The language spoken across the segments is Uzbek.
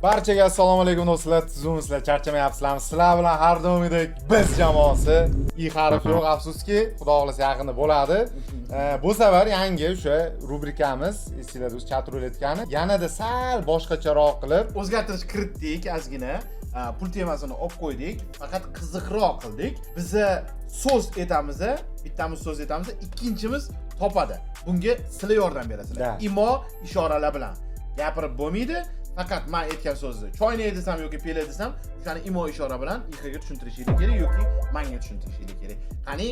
Barchaga assalomu alaykum do'stlar, tuzumsizlar, charchamayapsizlarmi? Sizlar bilan har doimgidek biz jamoasi. I harf yo'q, afsuski, xudo xolasa yaqinda bo'ladi. Bu safar yangi o'sha rubrikamiz, esingizda chat ruletkani yanada sal boshqacharoq qilib o'zgartirish kiritdik, ozgina pul temasini olib qo'ydik, faqat qiziqroq qildik. Biz so'z aytamiz, bittamiz so'z aytamiz, ikkinchimiz topadi. Bunga sizlar yordam berasizlar. Imo ishoralar bilan gapirib bo'lmaydi. Faqat men aytgan so'zni choyni desam yoki pele desam, o'shani imo ishora bilan iqiga tushuntirishingiz kerak yoki menga tushuntirishingiz kerak. Qani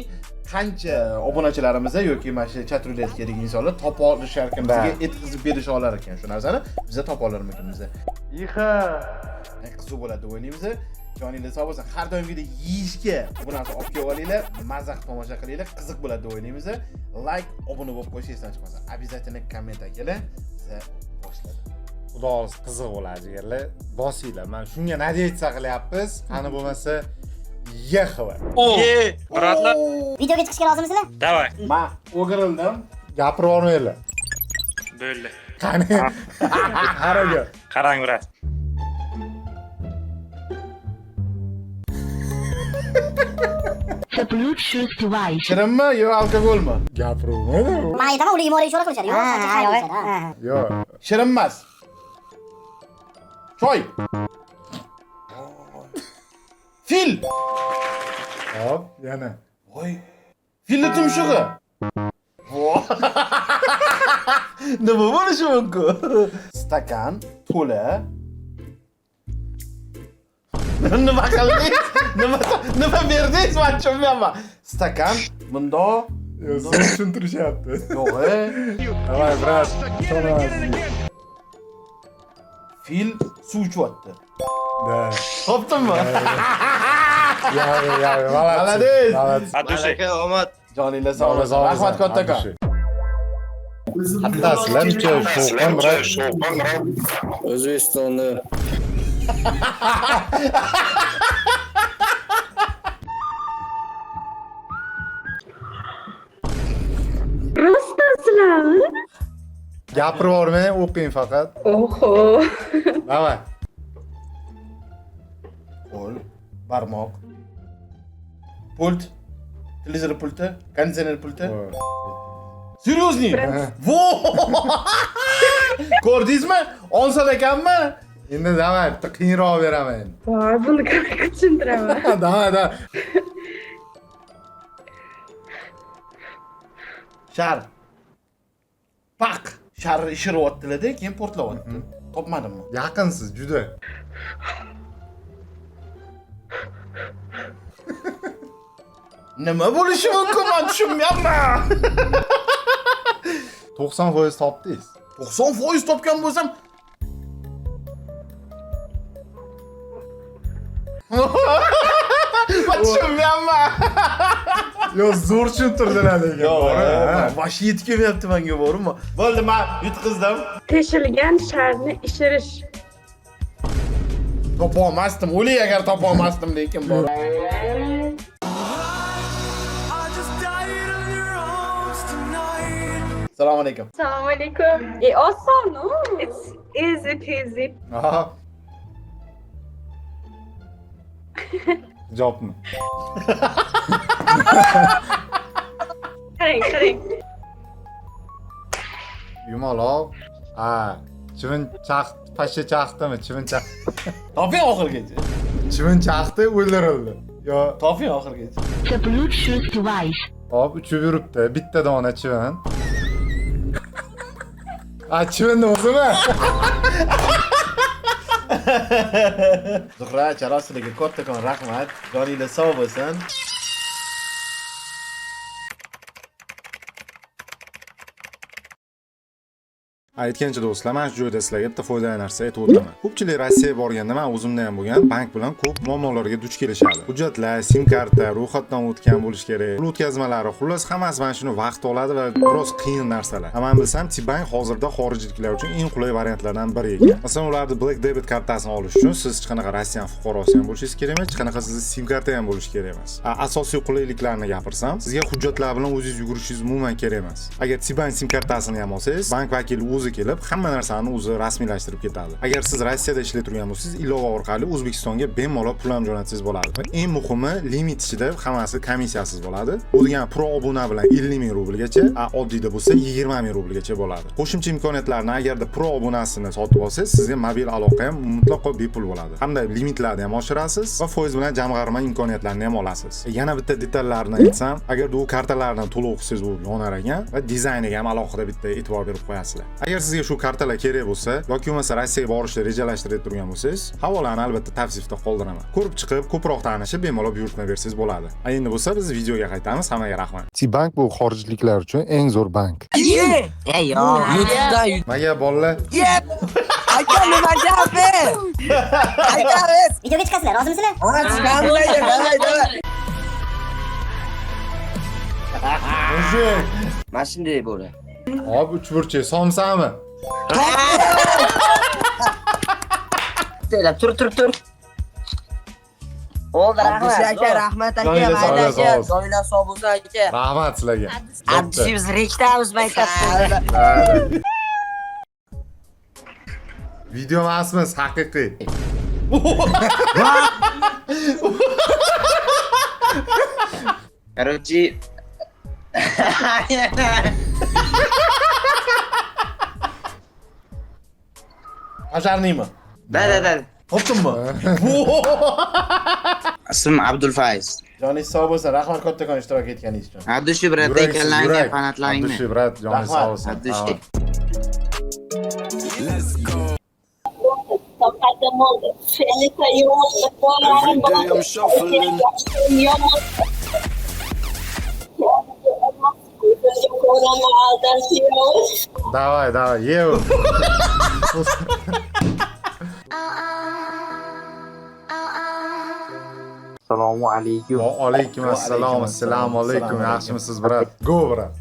qancha obunachilarimiz yoki mana shu chat ruletkadagi insonlar topa olishar ekan, bizga yetkazib berish olar ekan shu narsani, biz topa olarmikanmiz. Iqa qiziq bo'ladi deb o'ylaymiz. Joninglar sog' bo'lsin. Har doimgidek yeyishga bu narsa olib kelib olinglar, mazax tomosha qilinglar, qiziq bo'ladi deb o'ylaymiz. Like, obuna bo'lib qo'yishingiz chiqmasa, обязательно komment qiling. Biz boshladik. Xudo xolasa qiziq bo'ladi jigarlar. Bosinglar. Men shunga nima deytsa qilyapmiz. Qani bo'lmasa YXV. Bratlar. Videoga chiqishga rozimisizlar? Davay. Men o'girildim. Gapirib olmaylar. Bo'ldi. Qani? Qaraga. Qarang, brat. The Bluetooth device. Shirinmi yo alkogolmi? Gapirmaydi. Men aytaman, ular imoga ishora qilishadi. Yo'q, Yo'q. Shirin emas. Choy. Fil. Hop, yana. Voy. Filni tumshug'i. Nima bo'lishi mumkin? Stakan to'la. Nima qildingiz? Nima berdingiz? Men tushunmayapman. Stakan bundoq. Siz tushuntirishyapti. Yo'q. Davay, brat. Fil suv ichyapti. Da. Topdimmi? Ya, Молодец. Aka, omad. Joninglar sog' bo'lsin. Rahmat kattakon. Hatta sizlarcha shovqin brat. O'zbekistonda Rostasizlarmi? Gapirib yubormang, o'qing faqat. Oho. Davay. Qo'l, barmoq. Pult. Televizor pulti, konditsioner pulti. Серьезный? Vo! Ko'rdingizmi? Onsal ekanmi? Endi davay, bitta qiyinroq beraman. Voy, buni qanaqa tushuntiraman? Davay. Shar. Pak. Shar ishiryapti-da, keyin portlayapti. Topmadimmi? Yaqinsiz juda. Nima bo'lishi mumkin? Men tushunmayapman. 90% topdingiz. 90% topgan bo'lsam men tushunmayapman. Yo, zo'r tushuntirdilar lekin. Boshi yetib kelmayapti menga, bormi? Bo'ldi, men yutqizdim. Teshilgan sharni ishirish. Topa olmasdim. O'lay agar topa olmasdim lekin bor. Assalomu alaykum. Assalomu alaykum. Oson, it's easy peasy. Aha. Javobmi? Qarang. Yumaloq. Ha, chivin chaqdi, pashsha chaqdimi? Chivin chaqdi. Toping oxirgacha. Chivin chaqdi, o'ldirildi. Yo, Toping oxirgacha. The Bluetooth device. hop, uchib yuribdi. Bitta dona chivin. Chivinni o'zimi? Zuhra, charosizlarga kattakon rahmat. Joninglar sog' bo'lsin. Aytgancha do'stlar, men shu joyda sizlarga bitta foydali narsa aytib o'taman. Ko'pchilik Rossiyaga borganda men o'zimda ham bo'lgan, bank bilan ko'p muammolarga duch kelishadi. Hujjatlar, sim karta, ro'yxatdan o'tgan bo'lish kerak. Pul o'tkazmalari, xullas hammasi mana shuni vaqt oladi va biroz qiyin narsalar. Men bilsam, T-Bank hozirda xorijliklar uchun eng qulay variantlardan biri ekan. Masalan, ularning Black Debit kartasini olish uchun siz hech qanaqa Rossiya fuqarosi ham bo'lishingiz kerak emas, hech qanaqa sizning sim karta ham bo'lishi kerak emas. Asosiy qulayliklarni gapirsam, sizga hujjatlar bilan o'zingiz yugurishingiz umuman kerak emas. Agar T-Bank sim kartasini ham olsangiz, bank vakili o'zi o'zi kelib, hamma narsani o'zi rasmiylashtirib ketadi. Agar siz Rossiyada ishlayotgan turgan bo'lsangiz, ilova orqali O'zbekistonga bemalol pul ham jo'natsangiz bo'ladi. Va eng muhimi, limit ichida hammasi komissiyasiz bo'ladi. Bu degani pro obuna bilan 50 ming rublgacha, oddiyda bo'lsa 20 ming rublgacha bo'ladi. Qo'shimcha imkoniyatlarni agarda pro obunasini sotib olsangiz, sizga mobil aloqa ham mutlaqo bepul bo'ladi. Hamda limitlarni ham oshirasiz va foiz bilan jamg'arma imkoniyatlarini ham olasiz. Yana bitta detallarni aytsam, agarda u kartalardan to'liq o'qisangiz u yonar ekan va dizayniga ham alohida bitta e'tibor berib qo'yasizlar. Agar sizga shu kartalar kerak bo'lsa yoki bo'lmasa Rossiyaga borishni rejalashtirib turgan bo'lsangiz, havolani albatta tavsifda qoldiraman. Ko'rib chiqib, ko'proq tanishib, bemalol buyurtma bersangiz bo'ladi. Endi bo'lsa biz videoga qaytamiz. Hammaga rahmat. T-Bank bu xorijliklar uchun eng zo'r bank. Ey yo, YouTube'da Maga bolalar, aka nima gapi? Aytamiz. Videoga chiqasizlar, rozimisizlar? Davay. mujik. Mana shunday bo'ldi. Hop, 3 burchak somsami? Tur. Oldu rahmat. Aka, rahmat aka. Joyingiz sog' Mayli bo'lsin. aka. Joylar sog' bo'lsin aka. Rahmat sizlarga. Adishimiz rechtamiz maktabda. Video emasmiz, haqiqiy. Короче, Hasharniymi? da. Topdimmi? Ismim Abdulfaiz. Joningiz sog' bo'lsin. Rahmat kattakon ishtirok etganingiz uchun. Abdushi brat ekanlarga fanatlaringni. Abdushi brat, joningiz sog' bo'lsin. Abdushi. Давай, yev. Assalomu alaykum. Va alaykum assalom. Assalomu alaykum. Yaxshimisiz brat? Go brat.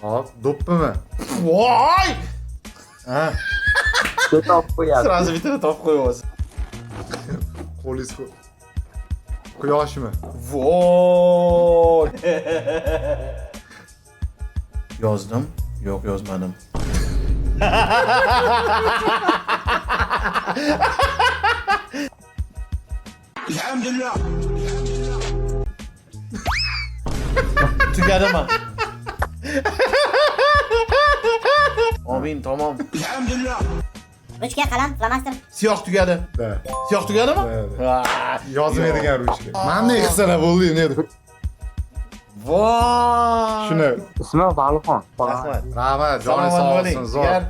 Hop, do'ppimi? Voy! Ha, Top qo'yadi. Sразу bitta topib qo'yasiz. qo'lingiz quyoshmi? Voy! Yozdim. Yo'q, yozmadim. Tugadimi? Amin, tamam. Ruchka, qalam, flomaster. Siyoh tugadi. Da. Siyoh tugadimi? Da. Yozmaydigan ruchka. Mana hissala bo'ldi endi. Voy! Shuni. Ismi Balxon. Rahmat. Rahmat, joningiz sog' bo'lsin. Zo'r.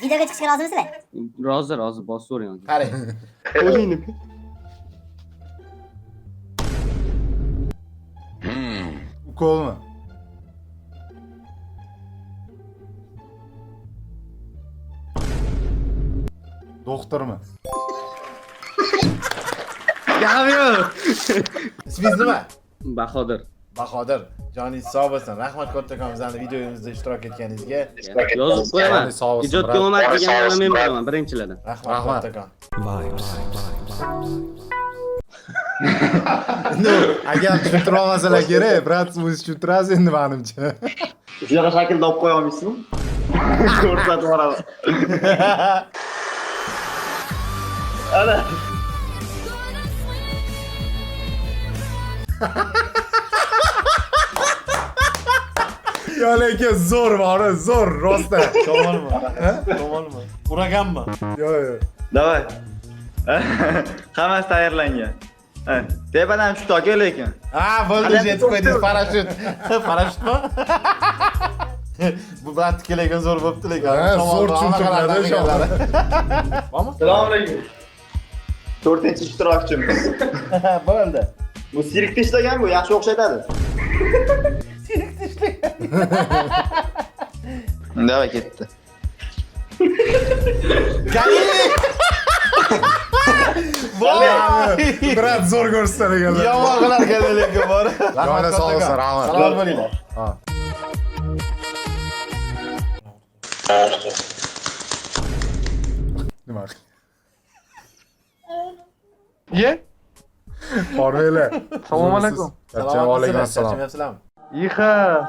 Videoga chiqishga rozimisizlar? Rozi bosib so'rang. Qarang. Ukolmi? Doktormi? Ismingiz nima? Bahodir. Bahodir. Joningiz sog' bo'lsin. Rahmat kattakon bizning videomizda ishtirok etganingizga. Yozib qo'yaman. Joningiz sog' bo'lsin, Ijodga brat. omad deganlarni men bilaman, birinchilardan. Rahmat Rahmat. kattakon. Agar tushuntira olmasalar kerak, brat, o'zingiz tushuntirasiz endi menimcha. Shunaqa shaklda olib qo'ya olmaysizmi? Ko'rsatib yuboraman. Ana. Yo lekin zo'r bor, zo'r rostda. To'g'rimi? To'g'rimi? Uraganmi? Yo. Davay. Hammasi tayyorlangan. Tepadan tushdi aka lekin. Ha, bo'ldi, yetib qo'ydingiz, parashyut. Parashyutmi? Bu brat kelagan zo'r bo'pti lekin. Ha, zo'r tushuntirmadi inshaalloh. Bormi? Assalomu alaykum. 4-ishtirokchimiz. Bo'ldi. Bu sirkda ishlagan bu, yaxshi o'xshatadi. Davay ketdi. Galil! Voy! Brat zo'r ko'rsatadi ekanlar. Yomon qilar ekan lekin bor. Joningiz sog' bo'lsin, rahmat. Salom bo'linglar. Ha. Nima? Ye? Qormaylar. Assalomu alaykum. Assalomu alaykum. Charchamayapsizlarmi? Ixa.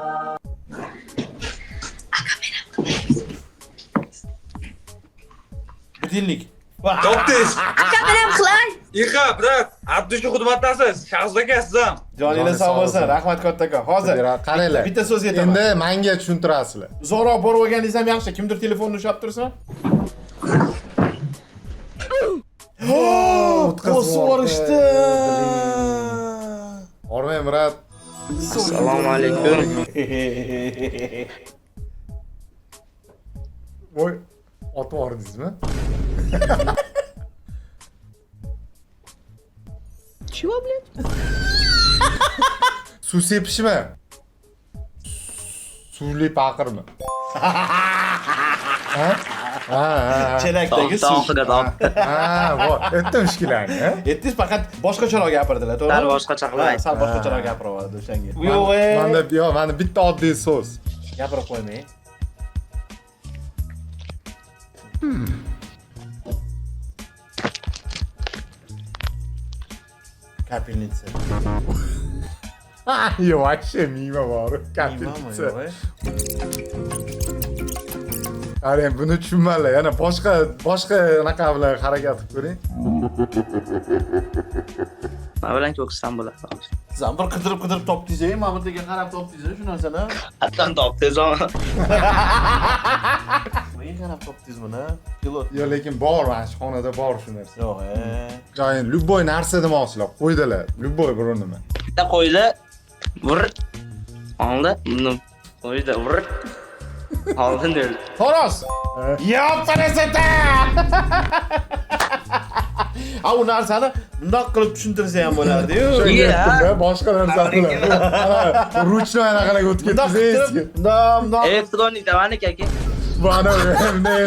Budilnik. Topdingiz. Ixa, brat, Abdushu xizmatdasiz. Shahzod aka siz ham. Joninglar sog' bo'lsin. Rahmat kattakon. Hozir qaranglar. bitta so'z aytaman. Endi menga tushuntirasizlar. Uzoqroq borib olganingiz ham yaxshi. Kimdir telefonni ushlab tursa? O'tkazib yuborishdi. Ormay Murat. Assalomu alaykum. Voy, otib yubordingizmi? Чего, блядь? Suv sepishmi? Suvli paqirmi? Ha? Ha. Chelakdagi suv. To'g'ri, to'g'ri. Ha, voy, etti mushkulani, ha? Aytdingiz faqat boshqacharoq gapirdilar, to'g'rimi? Sal boshqacha qilib aytdi. Sal boshqacharoq gapiryapti o'shanga. Yo'q, Manda bitta oddiy so'z. gapirib qo'ymang. Kapelnitsa. Yo, вообще mimo bor. Kapelnitsa. Qarang, buni tushunmalar. Yana boshqa anaqa bilan harakat qilib ko'ring. Mana bilan ko'ksam bo'ladi. Zambir qidirib topdingiz, mana bu yerga qarab topdingiz shu narsani. Hattan topdingiz ama. Nega qarab topdingiz buni? Pilot. Yo, lekin bor, mana shu xonada bor shu narsa. Yo'q, Joyin, любой narsa demoqchilar, qo'ydilar. Любой bir nima. Bitta qo'ydi. Vur. Oldi. Buni qo'ydi. Vur. Oldin dedi. Toros. Yo'qparasata. A u narsani bundoq qilib tushuntirsa ham bo'lardi-yu. Boshqa narsa bilan. Ruchnoy anaqalarga o'tib ketdingiz. Bundoq. Elektronik davani aka. Bana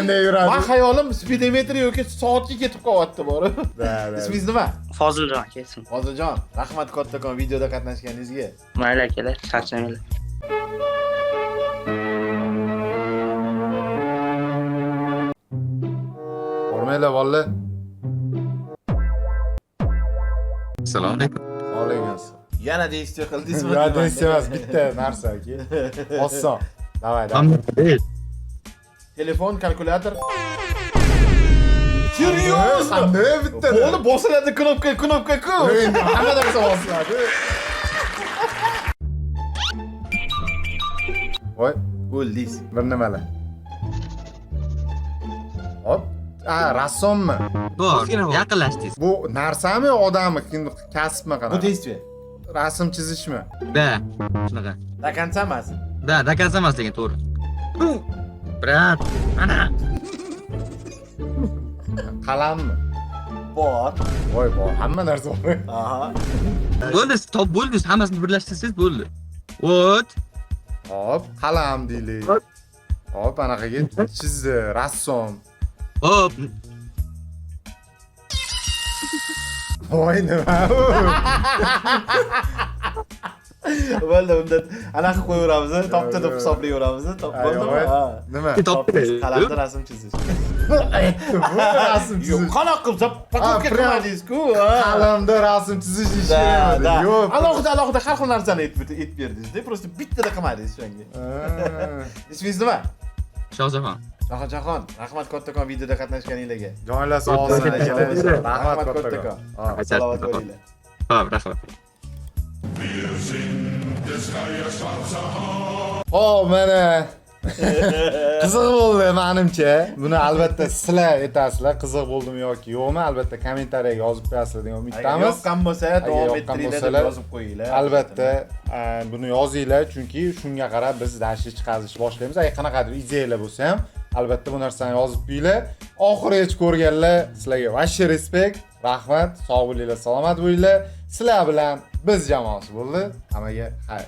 ne yuradi? Men xayolim speedometr yoki soatga ketib qolyapti bor. Ismingiz nima? Foziljon kelsin. Hozirjon, rahmat kattakon videoda qatnashganingizga. Mayli akalar, charchamanglar. Ormaylar bolla. Assalomu alaykum. Alaykum assalom. Yana действие qildingizmi? Ya deysiz emas, bitta narsa-ki. Oson. Davay. Telefon, kalkulyator. Serios? Qanday bitta? Qo'li bosiladi knopka-ku. Endi hamma narsa bosiladi. Voy, O'ldingiz. bir nimalar. Hop. Rassommi? Yaqinlashdingiz. Bu narsami, odammi, kasbmi qanaqa? Bu действие. Rasm chizishmi? Da, shunaqa. Do konca emas. Da, dokonca emas lekin to'g'ri. Brat, ana. Qalammi? Bor. Voy, bor. Hamma narsa bor. Aha. Bo'ldi, top bo'ldingiz, hammasini birlashtirsangiz bo'ldi. O't. Hop, qalam deylik. Hop, anaqaga chizdi, rassom. Hop. Voy, nima u? Bo'ldi, unda anaqa qo'yaveramiz, topdi deb hisoblayveramiz. Top bo'ldimi? Ha. Nima? Topdi. Qalamda rasm chizish. Bu rasm Yo'q, chizish. qanaqa qilib pakovka qilmadingiz-ku. Qalamda rasm chizish ishi Da, emas. da. Yo'q. Alohida har xil narsani aytib berdingiz-da, просто bittada qilmadingiz shunga. Ismingiz nima? Shohjahon. Shohjahon, rahmat kattakon videoda qatnashganingizga. Joylar sog' bo'lsin akalar. Rahmat kattakon. Salovat bo'linglar. Hop, rahmat. Hop, mana qiziq bo'ldi menimcha. Buni albatta sizlar aytasizlar, qiziq bo'ldimi yoki yo'qmi? Albatta kommentariyaga yozib qo'yasizlar degan Agar umiddamiz. yoqqan bo'lsa, davom ettiringlar deb yozib qo'yinglar. Albatta, buni yozinglar, chunki shunga qarab biz dashni chiqarish boshlaymiz. Agar qanaqadir ideyalar bo'lsa ham, albatta bu narsani yozib qo'yinglar. Oxirigacha ko'rganlar, sizlarga vashi respekt, rahmat, sog' bo'linglar, salomat bo'linglar. Sizlar bilan biz jamoasi bo'ldi. Hammaga xayr.